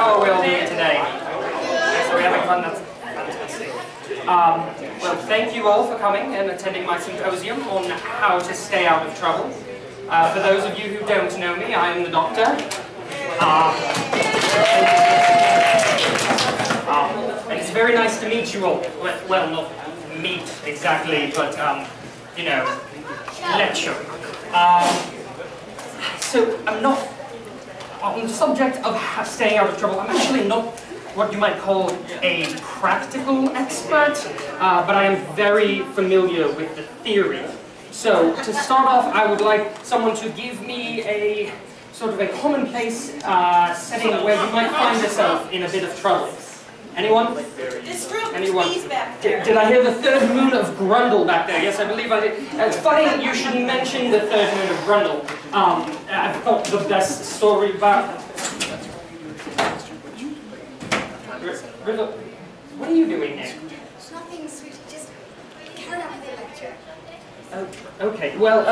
how are we all doing today? So we're having fun, that's fantastic. Well, thank you all for coming and attending my symposium on how to stay out of trouble. For those of you who don't know me, I am the doctor. And it's very nice to meet you all. Well, not meet exactly, but, you know, lecture. So I'm not, on the subject of staying out of trouble, I'm actually not what you might call a practical expert, but I am very familiar with the theory. So to start off, I would like someone to give me a sort of a commonplace setting where you might find yourself in a bit of trouble. Anyone? This room, Anyone? please, back there. Did I hear the third moon of Grundle back there? Yes, I believe I did. It's funny you should mention the third moon of Grundle. I've got the best story about... River, what are you doing here? Nothing, sweetie. Just carry on with the lecture. Oh, okay, well,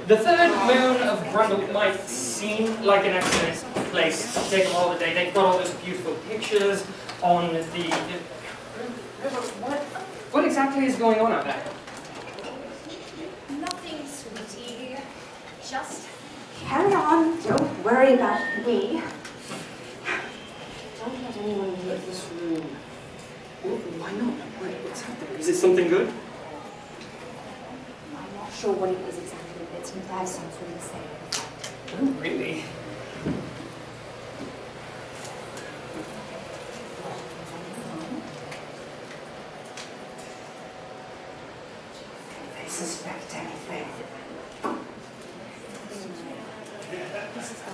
the third moon of Grundle might seem like an excellent place to take a holiday. They've got all those beautiful pictures on the... What exactly is going on out there? Nothing, sweetie. Just Carry on. Don't worry about me. Don't let anyone leave this room. Why not? What's happening? Is it something good? I'm not sure what it is exactly, but it seems to have some sort of say. Oh, really? They suspect anything.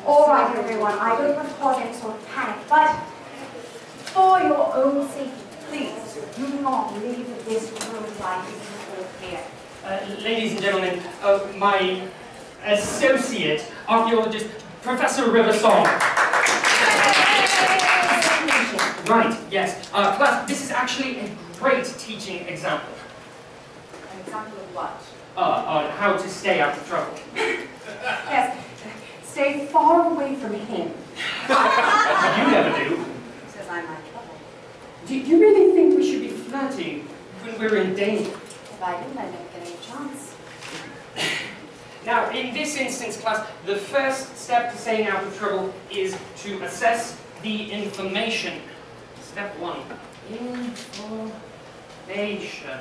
All right, everyone. I don't want to cause any sort of panic, but for your own safety, please do not leave this room like this is all here. Ladies and gentlemen, my associate archaeologist, Professor Riversong. Right, yes. Class, this is actually a great teaching example. An example of what? On how to stay out of trouble. Yes. Stay far away from him. You never do. Says I'm my trouble. Do you really think we should be flirting when we're in danger? If I didn't, I'd never get any chance. Now, in this instance, class, the first step to staying out of trouble is to assess the information. Step 1. Information.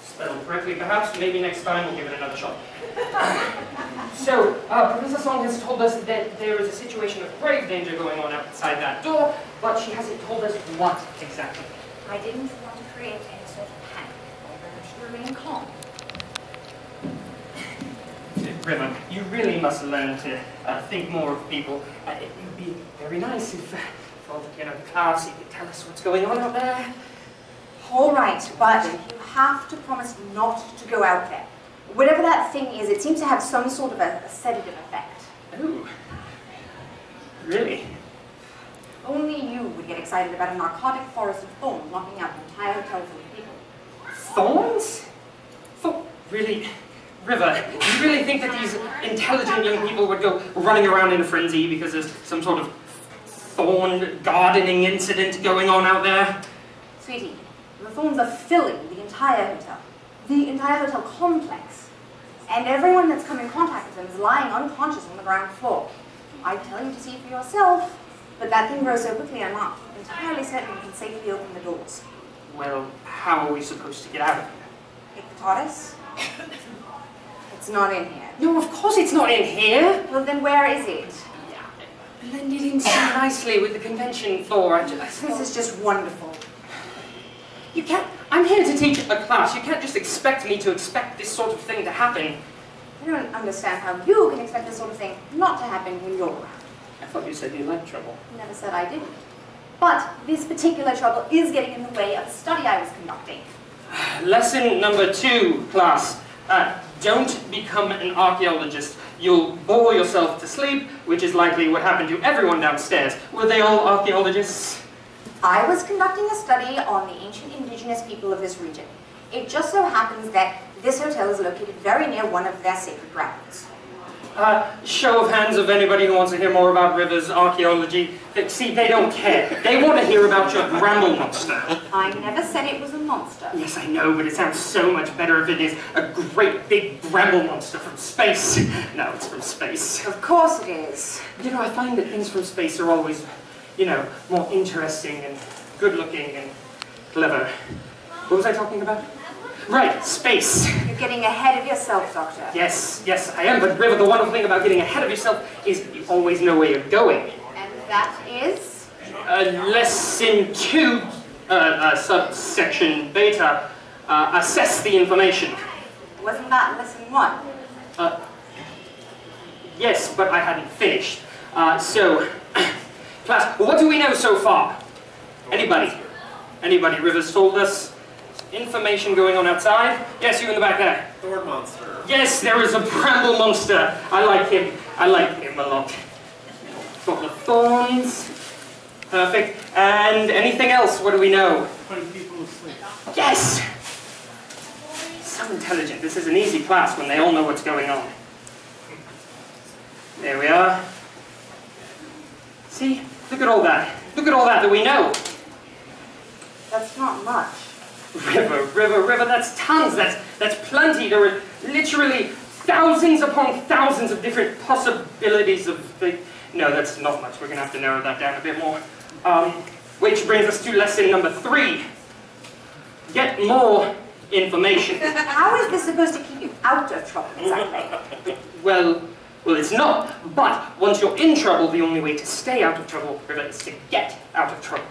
Spelled correctly, perhaps. Maybe next time we'll give it another shot. So, Professor Song has told us that there is a situation of grave danger going on outside that door, but she hasn't told us what exactly. I didn't want to create any sort of panic. I wanted to remain calm. River, you really must learn to think more of people. It would be very nice if, for the class, you could tell us what's going on out there. All right, but you have to promise not to go out there. Whatever that thing is, it seems to have some sort of a sedative effect. Oh, really? Only you would get excited about a narcotic forest of thorns knocking out an entire hotel full of people. Thorns? Really? River, you really think that these intelligent young people would go running around in a frenzy because there's some sort of thorn gardening incident going on out there? Sweetie, the thorns are filling the entire hotel complex. And everyone that's come in contact with them is lying unconscious on the ground floor. I'd tell you to see for yourself, but that thing grows so quickly I'm not entirely certain we can safely open the doors. Well, how are we supposed to get out of here? Take the TARDIS? It's not in here. No, of course it's not in here! Well, then where is it? Blended in so nicely with the convention floor. This is just wonderful. You can't... I'm here to teach a class. You can't just expect me to expect this sort of thing to happen. I don't understand how you can expect this sort of thing not to happen when you're around. I thought you said you liked trouble. Never said I didn't. But this particular trouble is getting in the way of a study I was conducting. Lesson number 2, class. Don't become an archaeologist. You'll bore yourself to sleep, which is likely what happened to everyone downstairs. Were they all archaeologists? I was conducting a study on the ancient indigenous people of this region. It just so happens that this hotel is located very near one of their sacred grounds. Show of hands of anybody who wants to hear more about rivers, archaeology. See, they don't care. They want to hear about your bramble monster. I never said it was a monster. Yes, I know, but it sounds so much better if it is a great big bramble monster from space. No, it's from space. Of course it is. You know, I find that things from space are always, you know, more interesting and good-looking and clever. What was I talking about? Right, space. You're getting ahead of yourself, Doctor. Yes, I am, but River, the wonderful thing about getting ahead of yourself is you always know where you're going. And that is? Lesson 2, subsection beta, assess the information. Wasn't that lesson 1? Yes, but I hadn't finished. So, class, what do we know so far? Anybody? Rivers told us information going on outside. Yes, you in the back there. Thorn monster. Yes, there is a bramble monster. I like him a lot. Got the thorns. Perfect. And anything else? What do we know? Putting people to sleep. Yes! So intelligent. This is an easy class when they all know what's going on. There we are. See? Look at all that. Look at all that we know. That's not much. River, that's tons, that's plenty. There are literally thousands upon thousands of different possibilities of the... No, that's not much. We're going to have to narrow that down a bit more. Which brings us to lesson number 3. Get more information. How is this supposed to keep you out of trouble, exactly? Well, it's not. But once you're in trouble, the only way to stay out of trouble, River, is to get out of trouble.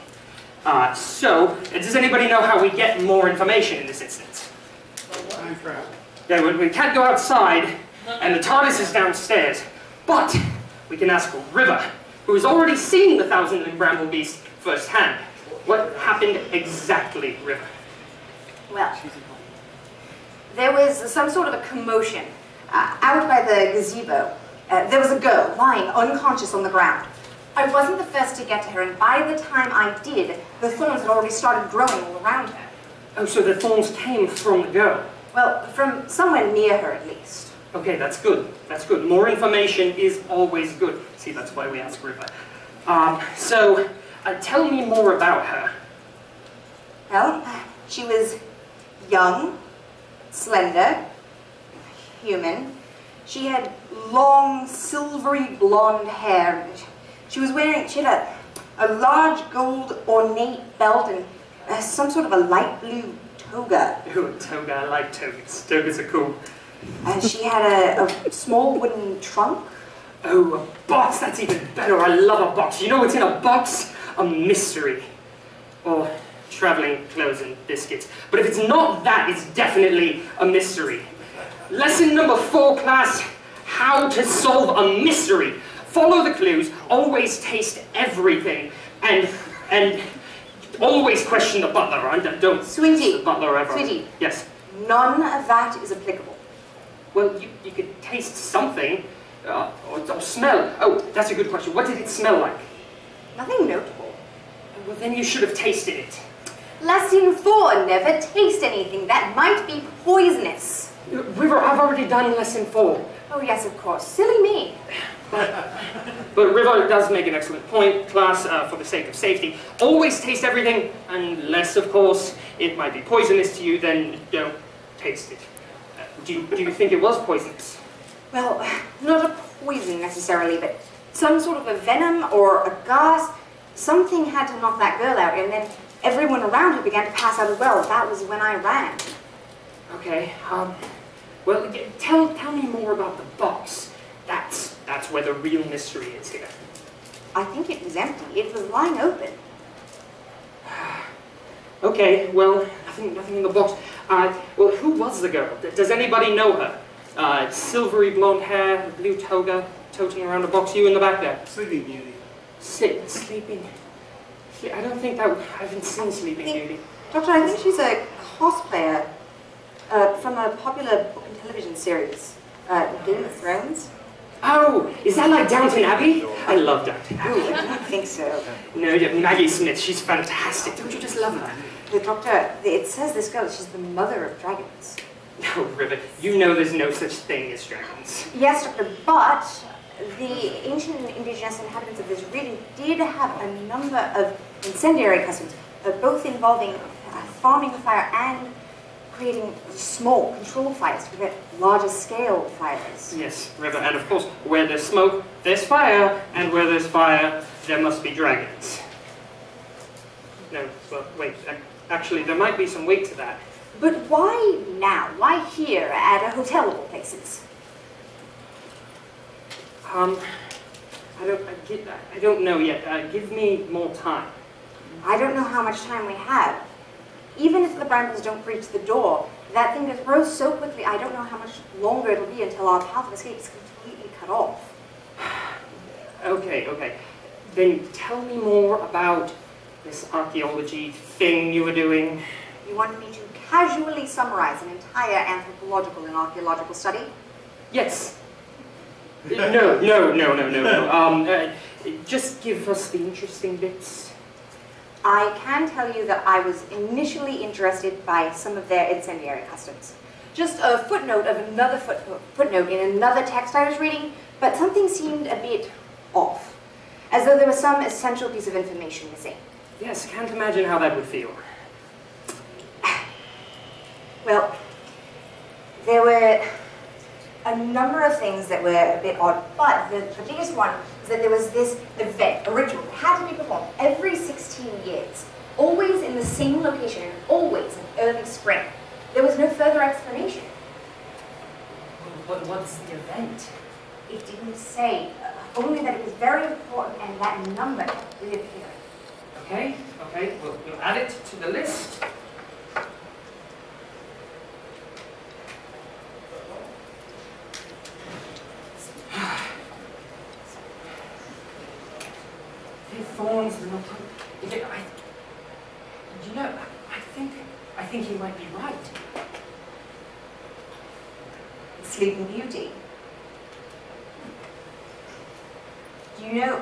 So, does anybody know how we get more information in this instance? Time travel. Yeah, we can't go outside, and the TARDIS is downstairs, but we can ask River, who has already seen the Thousand and Bramble Beast firsthand. What happened exactly, River? Well, there was some sort of a commotion out by the gazebo. There was a girl lying unconscious on the ground. I wasn't the first to get to her, and by the time I did, the thorns had already started growing all around her. Oh, so the thorns came from the girl? Well, from somewhere near her, at least. Okay, that's good. That's good. More information is always good. See, that's why we ask River. So, tell me more about her. Well, she was young, slender, human. She had long, silvery blonde hair. She had a large gold ornate belt and some sort of a light blue toga. Ooh, a toga. I like togas. Togas are cool. And she had a small wooden trunk. Oh, a box. That's even better. I love a box. You know what's in a box? A mystery. Or traveling clothes and biscuits. But if it's not that, it's definitely a mystery. Lesson number 4, class. How to solve a mystery. Follow the clues, always taste everything, and always question the butler, and don't Sweetie, the butler ever. Sweetie. Yes. None of that is applicable. Well, you could taste something, or smell. Oh, that's a good question. What did it smell like? Nothing notable. Well, then you should have tasted it. Lesson 4, never taste anything that might be poisonous. River, I've already done lesson 4. Oh yes, of course. Silly me. But River does make an excellent point, class, for the sake of safety. Always taste everything, unless, of course, it might be poisonous to you, then don't taste it. Do you think it was poisonous? Well, not a poison necessarily, but some sort of a venom or a gas. Something had to knock that girl out, and then everyone around her began to pass out as well. That was when I ran. Okay, well, tell me more about the box. That's where the real mystery is here. I think it was empty. It was lying open. Okay, well, nothing in the box. Well, who was the girl? Does anybody know her? Silvery blonde hair, blue toga, toting around a box. You in the back there. Sleeping Beauty. Sleeping. I don't think that... I haven't seen Sleeping Beauty. Doctor, I think she's a cosplayer from a popular book and television series, Game of Thrones. Oh, is that like Downton Abbey? I love Downton Abbey. Ooh, I don't think so. No, Maggie Smith, she's fantastic. Don't you just love her? The Doctor, it says this girl, she's the mother of dragons. No, River, you know there's no such thing as dragons. Yes, Doctor, but the ancient indigenous inhabitants of this region did have a number of incendiary customs, both involving farming the fire and creating small, controlled fires to prevent larger scale fires. Yes, River, and of course, where there's smoke, there's fire, and where there's fire, there must be dragons. No, well, wait, actually, there might be some weight to that. But why now? Why here at a hotel of all places? I don't know yet. Give me more time. I don't know how much time we have. Even if the brambles don't breach the door, that thing just grows so quickly, I don't know how much longer it'll be until our path of escape is completely cut off. Okay. Then tell me more about this archaeology thing you were doing. You wanted me to casually summarize an entire anthropological and archaeological study? Yes. No. Just give us the interesting bits. I can tell you that I was initially interested by some of their incendiary customs. Just a footnote of another footnote in another text I was reading, but something seemed a bit off, as though there was some essential piece of information missing. Yes, can't imagine how that would feel. Well, there were a number of things that were a bit odd, but the biggest one is that there was this event, a ritual, that had to be performed every 16 years, always in the same location, and always in early spring. There was no further explanation. What's the event? It didn't say, only that it was very important and that number reappeared. Okay, we'll add it to the list. The thorns are not... I think you might be right. Sleeping Beauty. Do you know?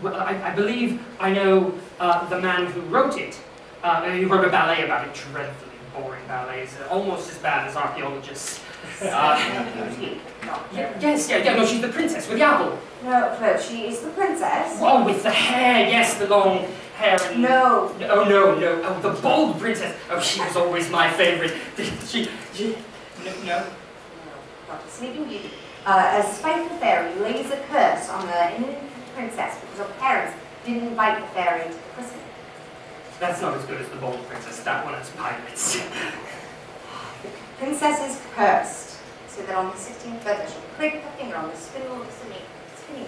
I believe I know the man who wrote it. He wrote a ballet about it, dreadfully boring ballets, almost as bad as archaeologists. No, she's the princess with the apple. No, she is the princess. Oh, with the hair, yes, the long hair. And... No. Oh, the bold princess. Oh, she was always my favorite. No. Dr. Sleeping Beauty. A spiteful fairy lays a curse on the innocent princess because her parents didn't invite the fairy to the christening. That's not as good as the bold princess. That one has pirates. The princess is cursed, so that on the 16th birthday she'll prick her finger on the spindle of the spinning wheel,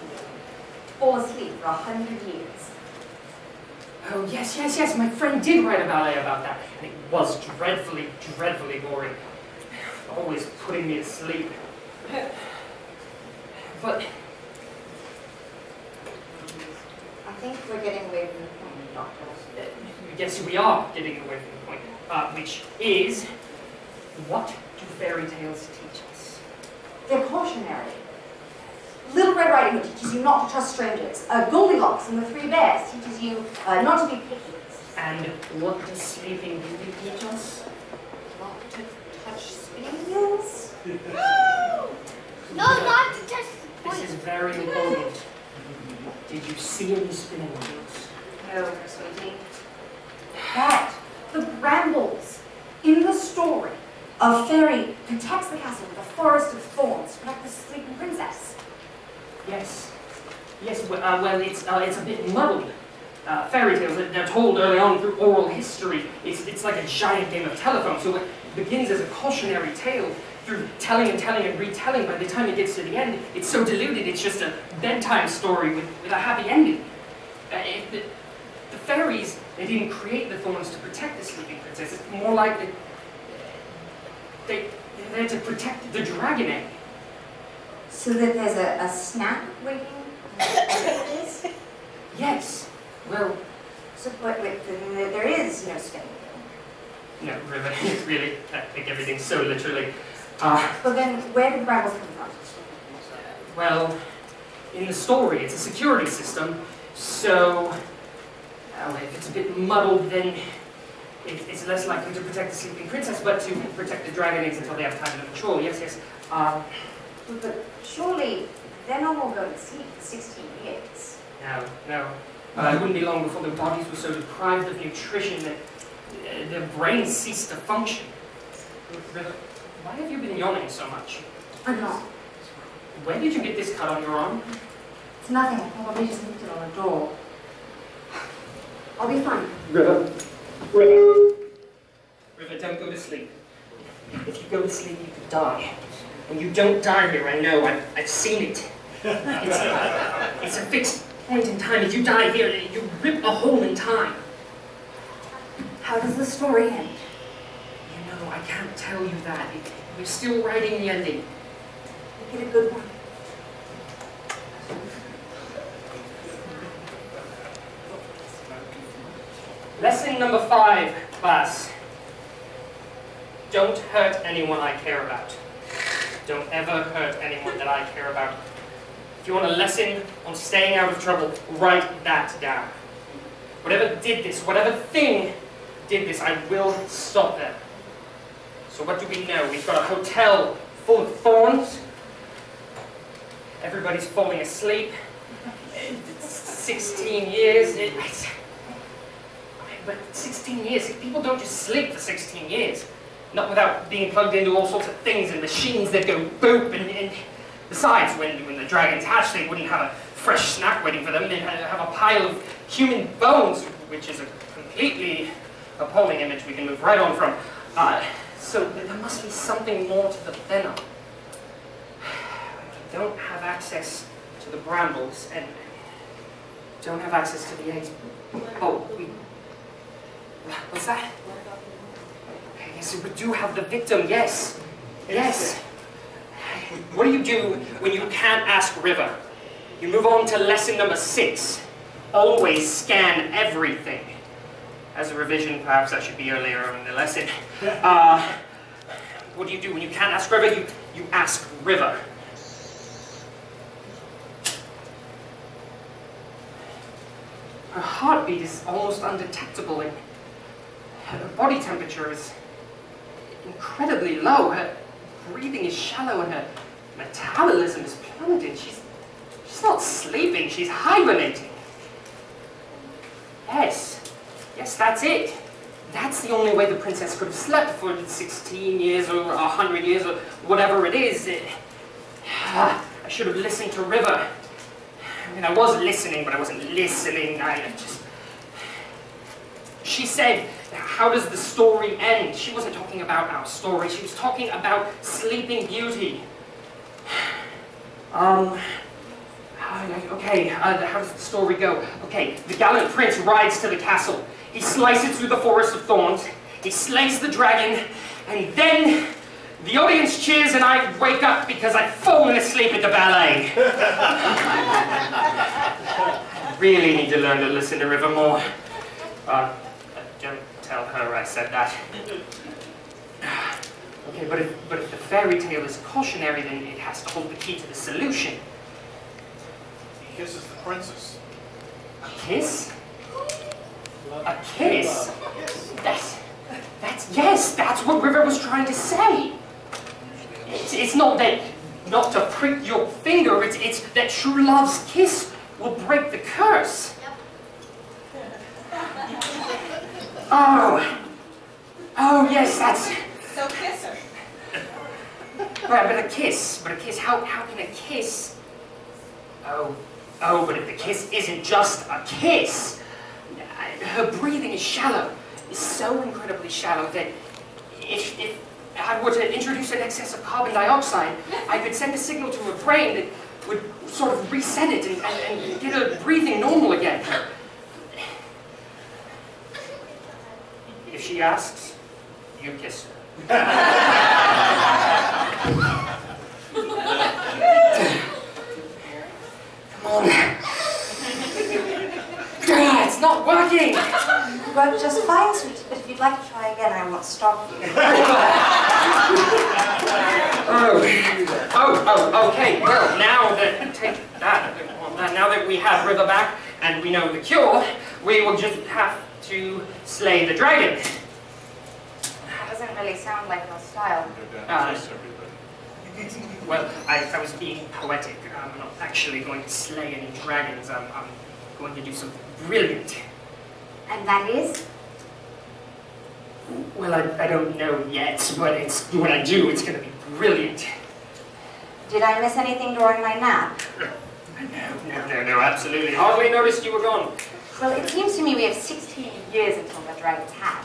fall asleep for 100 years. Oh, yes, my friend did write a ballet about that, and it was dreadfully boring. Always putting me to sleep. But... I think we're getting away from the point, Doctor. Yes, we are getting away from the point, which is, what do fairy tales teach us? They're cautionary. Little Red Riding Hood teaches you not to trust strangers. Goldilocks and the Three Bears teaches you not to be picky. And what does Sleeping Beauty teach us? Not to touch spinning wheels? No, not to touch the This is very important. Did you see any spinning wheels? No, sweetie. But the brambles in the story, a fairy protects the castle with a forest of thorns to protect the sleeping princess. Yes, well, it's a bit muddled. Fairy tales, they're told early on through oral history. It's like a giant game of telephone, so it begins as a cautionary tale through telling and retelling. By the time it gets to the end, it's so diluted, it's just a bedtime story with a happy ending. The fairies, they didn't create the thorns to protect the sleeping princess. It's more like they're there to protect the dragon egg. So that there's a snap waiting? Yes. Well... So there is no spinning wheel? No, really, I take everything so literally. But then, where did the brambles come from? Well, in the story, it's a security system, so... Well, if it's a bit muddled, then it's less likely to protect the sleeping princess, but to protect the dragon eggs until they have time to mature. Yes, yes. But surely they're not all going to sleep for 16 years. No, no. It wouldn't be long before their bodies were so deprived of nutrition that their brains ceased to function. River, why have you been yawning so much? I'm not. Where did you get this cut on your arm? It's nothing. I probably just nipped it on a door. I'll be fine. River. River. River, don't go to sleep. If you go to sleep, you could die. And you don't die here, I know. I've seen it. It's a fixed point in time. If you die here, you rip a hole in time. How does the story end? You know, I can't tell you that. We're still writing the ending. Make it a good one. Lesson number 5, class. Don't hurt anyone I care about. Don't ever hurt anyone that I care about. If you want a lesson on staying out of trouble, write that down. Whatever did this, whatever thing did this, I will stop them. So what do we know? We've got a hotel full of thorns. Everybody's falling asleep. 16 years. But 16 years, people don't just sleep for 16 years. Not without being plugged into all sorts of things and machines that go boop. And besides, when the dragons hatch, they wouldn't have a fresh snack waiting for them. They'd have a pile of human bones, which is a completely appalling image we can move right on from. So there must be something more to the venom. We don't have access to the brambles, and don't have access to the eggs. Oh, what's that? Okay, yes, we do have the victim, yes. Yes. What do you do when you can't ask River? You move on to lesson number 6. Always scan everything. As a revision, perhaps that should be earlier in the lesson. What do you do when you can't ask River? You ask River. Her heartbeat is almost undetectable, and her body temperature is incredibly low. Her breathing is shallow, and her metabolism is plummeted. She's not sleeping, she's hibernating. Yes, that's it. That's the only way the princess could have slept for 16 years or 100 years or whatever it is. I should have listened to River. I mean, I was listening, but I wasn't listening. She said, how does the story end? She wasn't talking about our story. She was talking about Sleeping Beauty. Okay, how does the story go? Okay, the gallant prince rides to the castle. He slices through the forest of thorns. He slays the dragon, and then the audience cheers and I wake up because I've fallen asleep at the ballet. I really need to learn to listen to River more. Don't tell her I said that. Okay, but if the fairy tale is cautionary, then it has to hold the key to the solution. He kisses the princess. A kiss? A kiss? That's what River was trying to say. It's not to prick your finger, it's that true love's kiss will break the curse. Oh yes, that's... So kiss her. Right, but a kiss, how can a kiss... Oh, but if the kiss isn't just a kiss, her breathing is shallow. It's so incredibly shallow that if I were to introduce an excess of carbon dioxide, I could send a signal to her brain that would sort of reset it and get her breathing normal again. If she asks, you kiss her. Come on. It's not working! It worked just fine, sweetie, but if you'd like to try again, I won't stop you. Okay. Well, now that we have River back and we know the cure, we will just have to slay the dragon. really sound like your style. Go down and kiss everybody. Well, I was being poetic. I'm not actually going to slay any dragons. I'm going to do something brilliant. And that is? Well, I don't know yet, but it's when I do, it's going to be brilliant. Did I miss anything during my nap? No, absolutely. Hardly noticed you were gone. Well, it seems to me we have 16 years until the dragons hatch.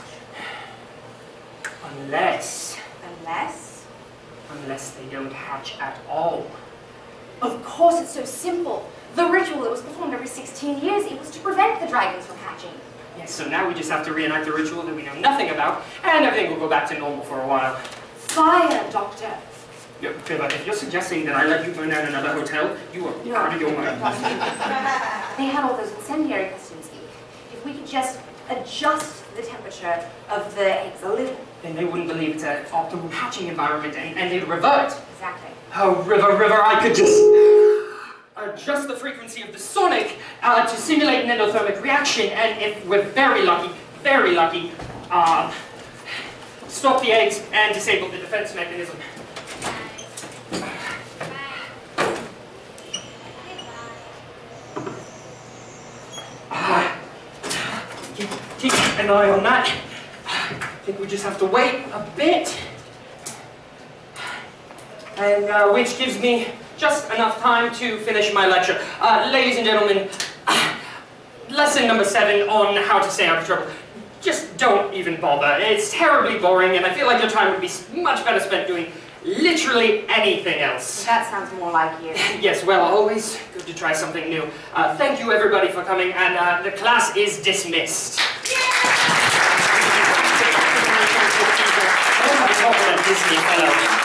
Unless they don't hatch at all. Of course, it's so simple. The ritual that was performed every 16 years, it was to prevent the dragons from hatching. Yes, so now we just have to reenact the ritual that we know nothing about, and everything will go back to normal for a while. Fire, Doctor! Yeah, Pivot, if you're suggesting that I let you burn down another hotel, you are out of your mind. They had all those incendiary costumes. If we could just adjust the temperature of the eggs a little. Then they wouldn't believe it's an optimal hatching environment, and they'd revert. Exactly. Oh, River, I could just adjust the frequency of the sonic to simulate an endothermic reaction, and if we're very lucky, stop the eggs and disable the defense mechanism. Keep an eye on that. I think we just have to wait a bit. And which gives me just enough time to finish my lecture. Ladies and gentlemen, lesson number 7 on how to stay out of trouble. Just don't even bother. It's terribly boring, and I feel like your time would be much better spent doing literally anything else. That sounds more like you. Yes, well, always good to try something new. Thank you, everybody, for coming, and the class is dismissed. I don't have a Disney fellow.